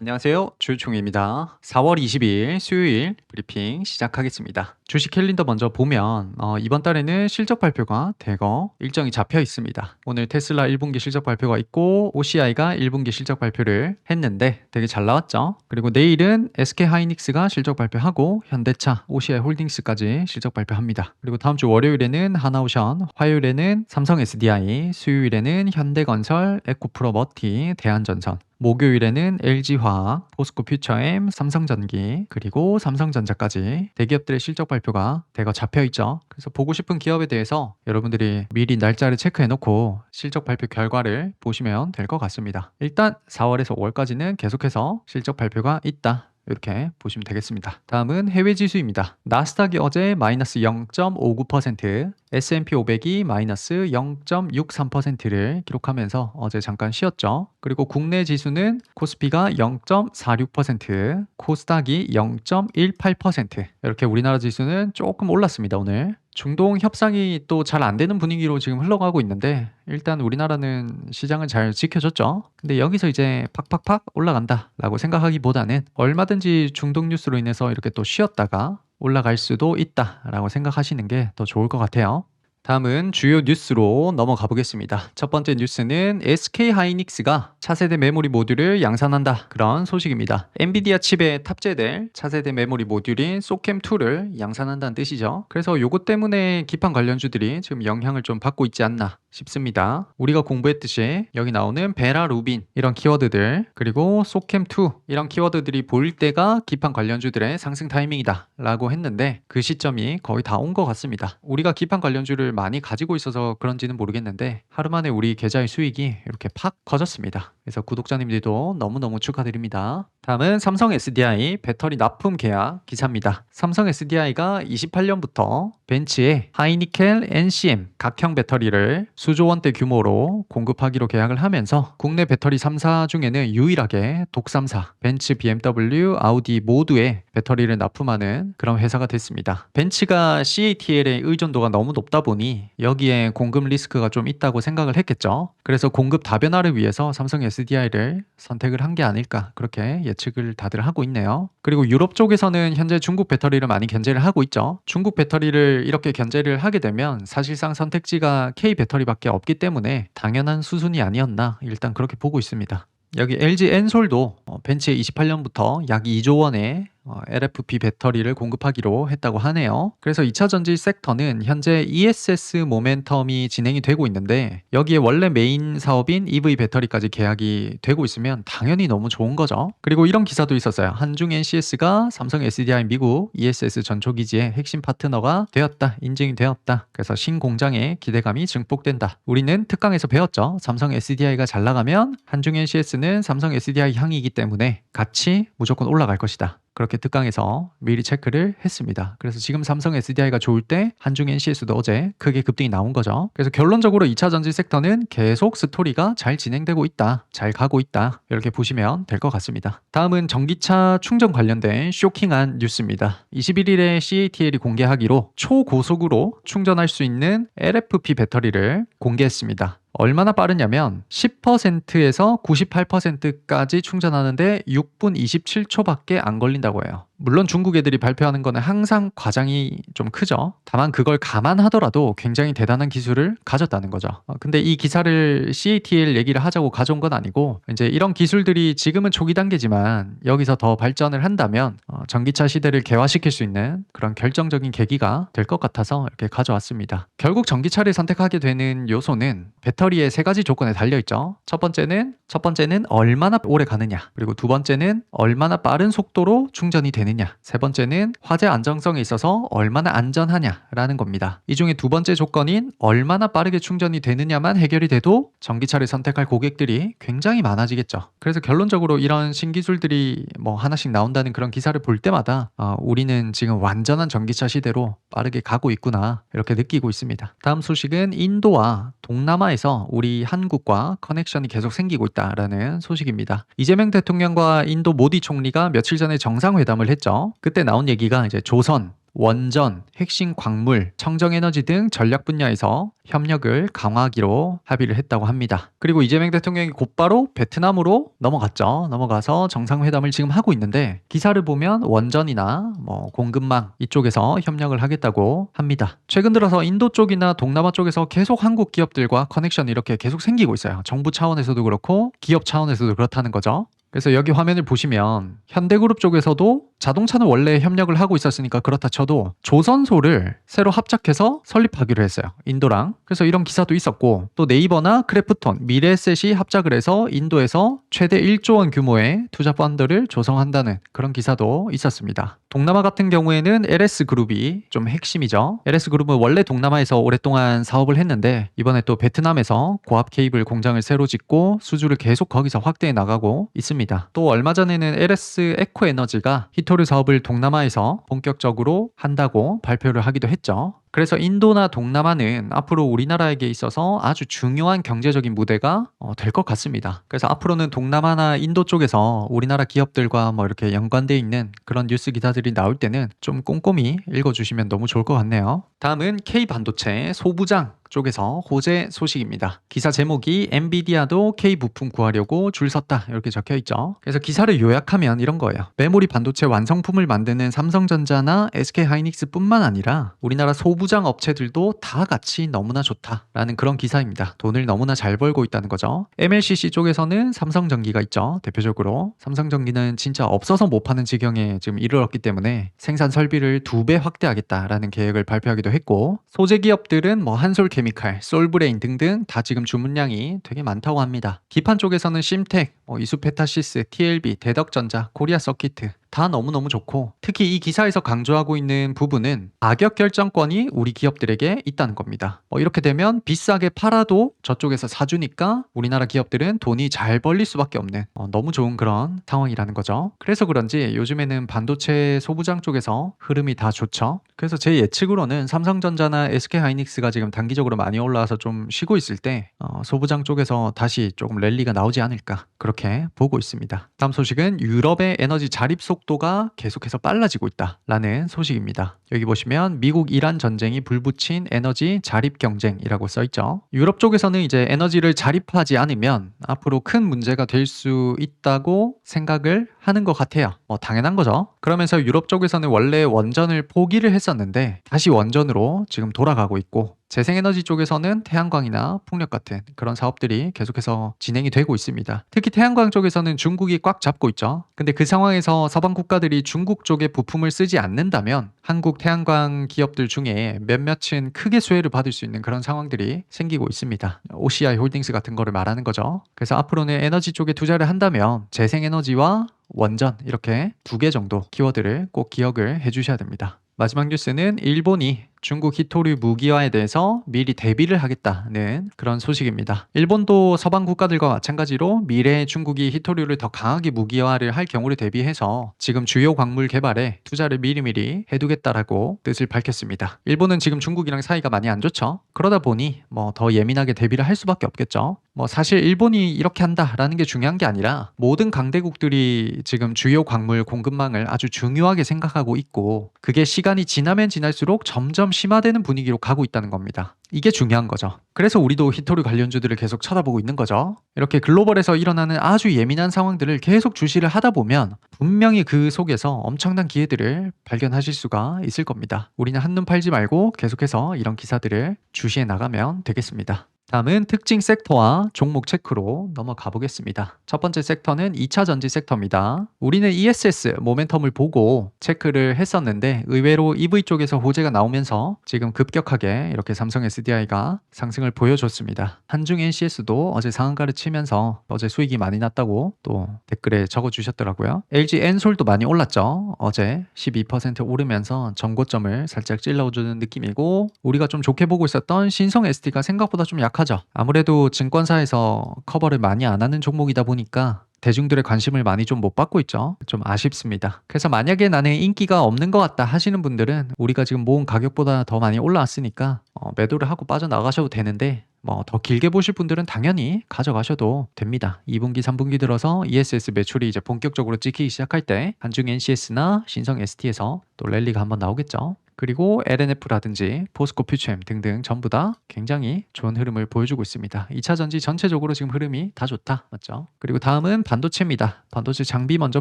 안녕하세요. 주총입니다. 4월 22일 수요일 브리핑 시작하겠습니다. 주식 캘린더 먼저 보면 이번 달에는 실적 발표가 대거 일정이 잡혀 있습니다. 오늘 테슬라 1분기 실적 발표가 있고 OCI가 1분기 실적 발표를 했는데 되게 잘 나왔죠. 그리고 내일은 SK하이닉스가 실적 발표하고 현대차, OCI 홀딩스까지 실적 발표합니다. 그리고 다음 주 월요일에는 하나오션, 화요일에는 삼성 SDI, 수요일에는 현대건설, 에코프로머티, 대한전선, 목요일에는 LG화학, 포스코퓨처엠, 삼성전기, 그리고 삼성전자까지 대기업들의 실적 발표가 대거 잡혀있죠. 그래서 보고 싶은 기업에 대해서 여러분들이 미리 날짜를 체크해놓고 실적 발표 결과를 보시면 될 것 같습니다. 일단 4월에서 5월까지는 계속해서 실적 발표가 있다, 이렇게 보시면 되겠습니다. 다음은 해외 지수입니다. 나스닥이 어제 마이너스 0.59%, S&P 500이 마이너스 0.63%를 기록하면서 어제 잠깐 쉬었죠. 그리고 국내 지수는 코스피가 0.46%, 코스닥이 0.18%, 이렇게 우리나라 지수는 조금 올랐습니다, 오늘. 중동 협상이 또 잘 안 되는 분위기로 지금 흘러가고 있는데 일단 우리나라는 시장을 잘 지켜줬죠. 근데 여기서 이제 팍팍팍 올라간다 라고 생각하기보다는 얼마든지 중동 뉴스로 인해서 이렇게 또 쉬었다가 올라갈 수도 있다 라고 생각하시는 게 더 좋을 것 같아요. 다음은 주요 뉴스로 넘어가 보겠습니다. 첫 번째 뉴스는 SK하이닉스가 차세대 메모리 모듈을 양산한다, 그런 소식입니다. 엔비디아 칩에 탑재될 차세대 메모리 모듈인 소캠2를 양산한다는 뜻이죠. 그래서 요것 때문에 기판 관련주들이 지금 영향을 좀 받고 있지 않나 싶습니다. 우리가 공부했듯이 여기 나오는 베라 루빈 이런 키워드들, 그리고 소캠2 이런 키워드들이 보일 때가 기판 관련주들의 상승 타이밍이다 라고 했는데 그 시점이 거의 다 온 것 같습니다. 우리가 기판 관련주를 많이 가지고 있어서 그런지는 모르겠는데 하루 만에 우리 계좌의 수익이 이렇게 팍 커졌습니다. 그래서 구독자님들도 너무너무 축하드립니다. 다음은 삼성 SDI 배터리 납품 계약 기사입니다. 삼성 SDI가 28년부터 벤츠에 하이니켈 NCM 각형 배터리를 수조 원대 규모로 공급하기로 계약을 하면서 국내 배터리 3사 중에는 유일하게 독3사 벤츠, BMW, 아우디 모두에 배터리를 납품하는 그런 회사가 됐습니다. 벤츠가 CATL의 의존도가 너무 높다 보니 여기에 공급 리스크가 좀 있다고 생각을 했겠죠. 그래서 공급 다변화를 위해서 삼성 SDI를 선택을 한 게 아닐까, 그렇게 예측을 다들 하고 있네요. 그리고 유럽 쪽에서는 현재 중국 배터리를 많이 견제를 하고 있죠. 중국 배터리를 이렇게 견제를 하게 되면 사실상 선택지가 K 배터리밖에 없기 때문에 당연한 수순이 아니었나, 일단 그렇게 보고 있습니다. 여기 LG 엔솔도 벤츠에 28년부터 약 2조 원의 LFP 배터리를 공급하기로 했다고 하네요. 그래서 2차 전지 섹터는 현재 ESS 모멘텀이 진행이 되고 있는데 여기에 원래 메인 사업인 EV 배터리까지 계약이 되고 있으면 당연히 너무 좋은 거죠. 그리고 이런 기사도 있었어요. 한중 NCS가 삼성 SDI 미국 ESS 전초기지의 핵심 파트너가 되었다, 인증이 되었다. 그래서 신공장에 기대감이 증폭된다. 우리는 특강에서 배웠죠. 삼성 SDI가 잘 나가면 한중 NCS는 삼성 SDI 향이기 때문에 같이 무조건 올라갈 것이다. 그렇게 특강에서 미리 체크를 했습니다. 그래서 지금 삼성 SDI가 좋을 때 한중 NCS도 어제 크게 급등이 나온 거죠. 그래서 결론적으로 2차 전지 섹터는 계속 스토리가 잘 진행되고 있다, 잘 가고 있다, 이렇게 보시면 될 것 같습니다. 다음은 전기차 충전 관련된 쇼킹한 뉴스입니다. 21일에 CATL이 공개하기로 초고속으로 충전할 수 있는 LFP 배터리를 공개했습니다. 얼마나 빠르냐면 10%에서 98%까지 충전하는데 6분 27초밖에 안 걸린다고 해요. 물론 중국 애들이 발표하는 거는 항상 과장이 좀 크죠. 다만 그걸 감안하더라도 굉장히 대단한 기술을 가졌다는 거죠. 근데 이 기사를 CATL 얘기를 하자고 가져온 건 아니고 이제 이런 기술들이 지금은 초기 단계지만 여기서 더 발전을 한다면 전기차 시대를 개화시킬 수 있는 그런 결정적인 계기가 될 것 같아서 이렇게 가져왔습니다. 결국 전기차를 선택하게 되는 요소는 배터리의 세 가지 조건에 달려있죠. 첫 번째는 얼마나 오래 가느냐, 그리고 두 번째는 얼마나 빠른 속도로 충전이 되느냐, 세 번째는 화재 안정성에 있어서 얼마나 안전하냐라는 겁니다. 이 중에 두 번째 조건인 얼마나 빠르게 충전이 되느냐만 해결이 돼도 전기차를 선택할 고객들이 굉장히 많아지겠죠. 그래서 결론적으로 이런 신기술들이 하나씩 나온다는 그런 기사를 볼 때마다 우리는 지금 완전한 전기차 시대로 빠르게 가고 있구나, 이렇게 느끼고 있습니다. 다음 소식은 인도와 동남아에서 우리 한국과 커넥션이 계속 생기고 있다라는 소식입니다. 이재명 대통령과 인도 모디 총리가 며칠 전에 정상회담을 했죠. 그때 나온 얘기가 이제 조선, 원전, 핵심 광물, 청정에너지 등 전략 분야에서 협력을 강화하기로 합의를 했다고 합니다. 그리고 이재명 대통령이 곧바로 베트남으로 넘어가서 정상회담을 지금 하고 있는데 기사를 보면 원전이나 공급망 이쪽에서 협력을 하겠다고 합니다. 최근 들어서 인도 쪽이나 동남아 쪽에서 계속 한국 기업들과 커넥션이 이렇게 계속 생기고 있어요. 정부 차원에서도 그렇고 기업 차원에서도 그렇다는 거죠. 그래서 여기 화면을 보시면 현대그룹 쪽에서도 자동차는 원래 협력을 하고 있었으니까 그렇다 쳐도 조선소를 새로 합작해서 설립하기로 했어요. 인도랑. 그래서 이런 기사도 있었고 또 네이버나 크래프톤, 미래에셋이 합작을 해서 인도에서 최대 1조 원 규모의 투자 펀드를 조성한다는 그런 기사도 있었습니다. 동남아 같은 경우에는 LS그룹이 좀 핵심이죠. LS그룹은 원래 동남아에서 오랫동안 사업을 했는데 이번에 또 베트남에서 고압 케이블 공장을 새로 짓고 수주를 계속 거기서 확대해 나가고 있습니다. 또 얼마 전에는 LS 에코에너지가 히토류 사업을 동남아에서 본격적으로 한다고 발표를 하기도 했죠. 그래서 인도나 동남아는 앞으로 우리나라에게 있어서 아주 중요한 경제적인 무대가 될 것 같습니다. 그래서 앞으로는 동남아나 인도 쪽에서 우리나라 기업들과 이렇게 연관되어 있는 그런 뉴스 기사들이 나올 때는 좀 꼼꼼히 읽어주시면 너무 좋을 것 같네요. 다음은 K반도체 소부장 쪽에서 호재 소식입니다. 기사 제목이 엔비디아도 K 부품 구하려고 줄 섰다 이렇게 적혀 있죠. 그래서 기사를 요약하면 이런 거예요. 메모리 반도체 완성품을 만드는 삼성전자나 SK하이닉스뿐만 아니라 우리나라 소부장 업체들도 다 같이 너무나 좋다라는 그런 기사입니다. 돈을 너무나 잘 벌고 있다는 거죠. MLCC 쪽에서는 삼성전기가 있죠. 대표적으로 삼성전기는 진짜 없어서 못 파는 지경에 지금 이르렀기 때문에 생산 설비를 2배 확대하겠다라는 계획을 발표하기도 했고 소재 기업들은 한솔케미칼, 솔브레인 등등 다 지금 주문량이 되게 많다고 합니다. 기판 쪽에서는 심텍, 이수페타시스, TLB, 대덕전자, 코리아서키트 다 너무너무 좋고 특히 이 기사에서 강조하고 있는 부분은 가격 결정권이 우리 기업들에게 있다는 겁니다. 이렇게 되면 비싸게 팔아도 저쪽에서 사주니까 우리나라 기업들은 돈이 잘 벌릴 수밖에 없는 너무 좋은 그런 상황이라는 거죠. 그래서 그런지 요즘에는 반도체 소부장 쪽에서 흐름이 다 좋죠. 그래서 제 예측으로는 삼성전자나 SK하이닉스가 지금 단기적으로 많이 올라와서 좀 쉬고 있을 때 소부장 쪽에서 다시 조금 랠리가 나오지 않을까 그렇게 보고 있습니다. 다음 소식은 유럽의 에너지 자립 속도가 계속해서 빨라지고 있다라는 소식입니다. 여기 보시면 미국 이란 전쟁이 불붙인 에너지 자립 경쟁이라고 써있죠. 유럽 쪽에서는 이제 에너지를 자립하지 않으면 앞으로 큰 문제가 될 수 있다고 생각을 하는 것 같아요. 당연한 거죠. 그러면서 유럽 쪽에서는 원래 원전을 포기를 했었는데 다시 원전으로 지금 돌아가고 있고 재생에너지 쪽에서는 태양광이나 풍력 같은 그런 사업들이 계속해서 진행이 되고 있습니다. 특히 태양광 쪽에서는 중국이 꽉 잡고 있죠. 근데 그 상황에서 서방 국가들이 중국 쪽에 부품을 쓰지 않는다면 한국 태양광 기업들 중에 몇몇은 크게 수혜를 받을 수 있는 그런 상황들이 생기고 있습니다. OCI 홀딩스 같은 거를 말하는 거죠. 그래서 앞으로는 에너지 쪽에 투자를 한다면 재생에너지와 원전 이렇게 2개 정도 키워드를 꼭 기억을 해주셔야 됩니다. 마지막 뉴스는 일본이 중국 히토류 무기화에 대해서 미리 대비를 하겠다는 그런 소식입니다. 일본도 서방 국가들과 마찬가지로 미래에 중국이 히토류를 더 강하게 무기화를 할 경우를 대비해서 지금 주요 광물 개발에 투자를 미리미리 해두겠다라고 뜻을 밝혔습니다. 일본은 지금 중국이랑 사이가 많이 안 좋죠. 그러다 보니 더 예민하게 대비를 할 수밖에 없겠죠. 사실 일본이 이렇게 한다라는 게 중요한 게 아니라 모든 강대국들이 지금 주요 광물 공급망을 아주 중요하게 생각하고 있고 그게 시간이 지나면 지날수록 점점 심화되는 분위기로 가고 있다는 겁니다. 이게 중요한 거죠. 그래서 우리도 히토류 관련주들을 계속 쳐다보고 있는 거죠. 이렇게 글로벌에서 일어나는 아주 예민한 상황들을 계속 주시를 하다 보면 분명히 그 속에서 엄청난 기회들을 발견하실 수가 있을 겁니다. 우리는 한눈 팔지 말고 계속해서 이런 기사들을 주시해 나가면 되겠습니다. 다음은 특징 섹터와 종목 체크로 넘어가 보겠습니다. 첫 번째 섹터는 2차 전지 섹터입니다. 우리는 ESS 모멘텀을 보고 체크를 했었는데 의외로 EV 쪽에서 호재가 나오면서 지금 급격하게 이렇게 삼성 SDI가 상승을 보여줬습니다. 한중 NCS도 어제 상한가를 치면서 어제 수익이 많이 났다고 또 댓글에 적어주셨더라고요. LG 엔솔도 많이 올랐죠. 어제 12% 오르면서 전고점을 살짝 찔러주는 느낌이고 우리가 좀 좋게 보고 있었던 신성 SD가 생각보다 좀 약하죠. 아무래도 증권사에서 커버를 많이 안 하는 종목이다 보니까 대중들의 관심을 많이 좀 못 받고 있죠. 좀 아쉽습니다. 그래서 만약에 나는 인기가 없는 것 같다 하시는 분들은 우리가 지금 모은 가격보다 더 많이 올라왔으니까 매도를 하고 빠져나가셔도 되는데 뭐 더 길게 보실 분들은 당연히 가져가셔도 됩니다. 2분기, 3분기 들어서 ESS 매출이 이제 본격적으로 찍히기 시작할 때 한중 NCS나 신성 ST에서 또 랠리가 한번 나오겠죠. 그리고 LNF라든지 포스코 퓨처엠 등등 전부 다 굉장히 좋은 흐름을 보여주고 있습니다. 2차 전지 전체적으로 지금 흐름이 다 좋다. 맞죠? 그리고 다음은 반도체입니다. 반도체 장비 먼저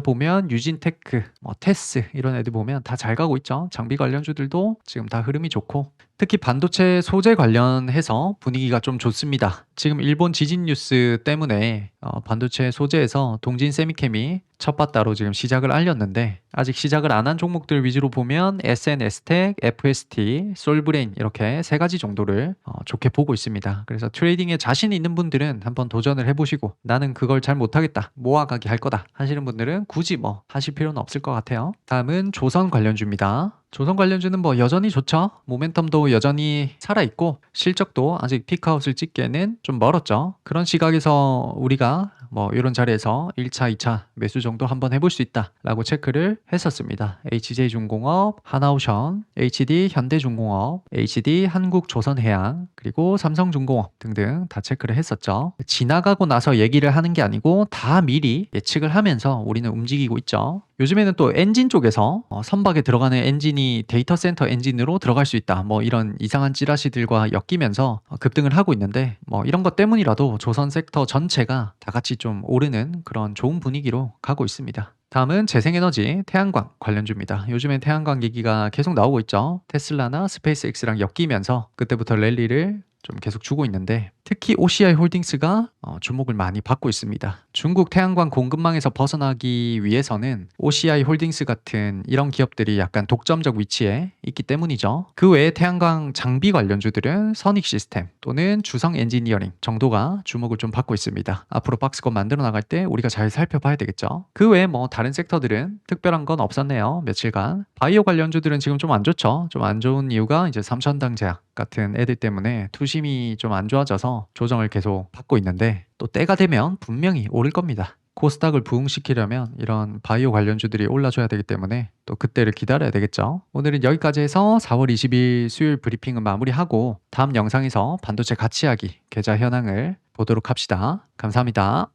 보면 유진테크, 뭐 테스 이런 애들 보면 다 잘 가고 있죠. 장비 관련주들도 지금 다 흐름이 좋고 특히 반도체 소재 관련해서 분위기가 좀 좋습니다. 지금 일본 지진 뉴스 때문에 반도체 소재에서 동진 세미캠이 첫 바따로 지금 시작을 알렸는데 아직 시작을 안 한 종목들 위주로 보면 SNS텍, FST, 솔브레인 이렇게 세 가지 정도를 좋게 보고 있습니다. 그래서 트레이딩에 자신 있는 분들은 한번 도전을 해보시고 나는 그걸 잘 못하겠다, 모아가기 할 거다 하시는 분들은 굳이 뭐 하실 필요는 없을 것 같아요. 다음은 조선 관련주입니다. 조선 관련주는 뭐 여전히 좋죠. 모멘텀도 여전히 살아있고 실적도 아직 피크아웃을 찍기에는 좀 멀었죠. 그런 시각에서 우리가 뭐 이런 자리에서 1차, 2차 매수 정도 한번 해볼 수 있다 라고 체크를 했었습니다. HJ중공업, 하나오션, HD 현대중공업, HD 한국조선해양, 그리고 삼성중공업 등등 다 체크를 했었죠. 지나가고 나서 얘기를 하는 게 아니고 다 미리 예측을 하면서 우리는 움직이고 있죠. 요즘에는 또 엔진 쪽에서 선박에 들어가는 엔진이 데이터 센터 엔진으로 들어갈 수 있다, 뭐 이런 이상한 찌라시들과 엮이면서 급등을 하고 있는데 뭐 이런 것 때문이라도 조선 섹터 전체가 다 같이 좀 오르는 그런 좋은 분위기로 가고 있습니다. 다음은 재생에너지 태양광 관련주입니다. 요즘엔 태양광 얘기가 계속 나오고 있죠. 테슬라나 스페이스X랑 엮이면서 그때부터 랠리를 좀 계속 주고 있는데 특히 OCI 홀딩스가 주목을 많이 받고 있습니다. 중국 태양광 공급망에서 벗어나기 위해서는 OCI 홀딩스 같은 이런 기업들이 약간 독점적 위치에 있기 때문이죠. 그 외에 태양광 장비 관련주들은 선익 시스템 또는 주성 엔지니어링 정도가 주목을 좀 받고 있습니다. 앞으로 박스권 만들어 나갈 때 우리가 잘 살펴봐야 되겠죠. 그 외에 뭐 다른 섹터들은 특별한 건 없었네요. 며칠간. 바이오 관련주들은 지금 좀 안 좋죠. 좀 안 좋은 이유가 이제 삼천당제약 같은 애들 때문에 투심이 좀 안 좋아져서 조정을 계속 받고 있는데 또 때가 되면 분명히 오를 겁니다. 코스닥을 부흥시키려면 이런 바이오 관련주들이 올라줘야 되기 때문에 또 그때를 기다려야 되겠죠. 오늘은 여기까지 해서 4월 20일 수요일 브리핑은 마무리하고 다음 영상에서 반도체 가치하기 계좌 현황을 보도록 합시다. 감사합니다.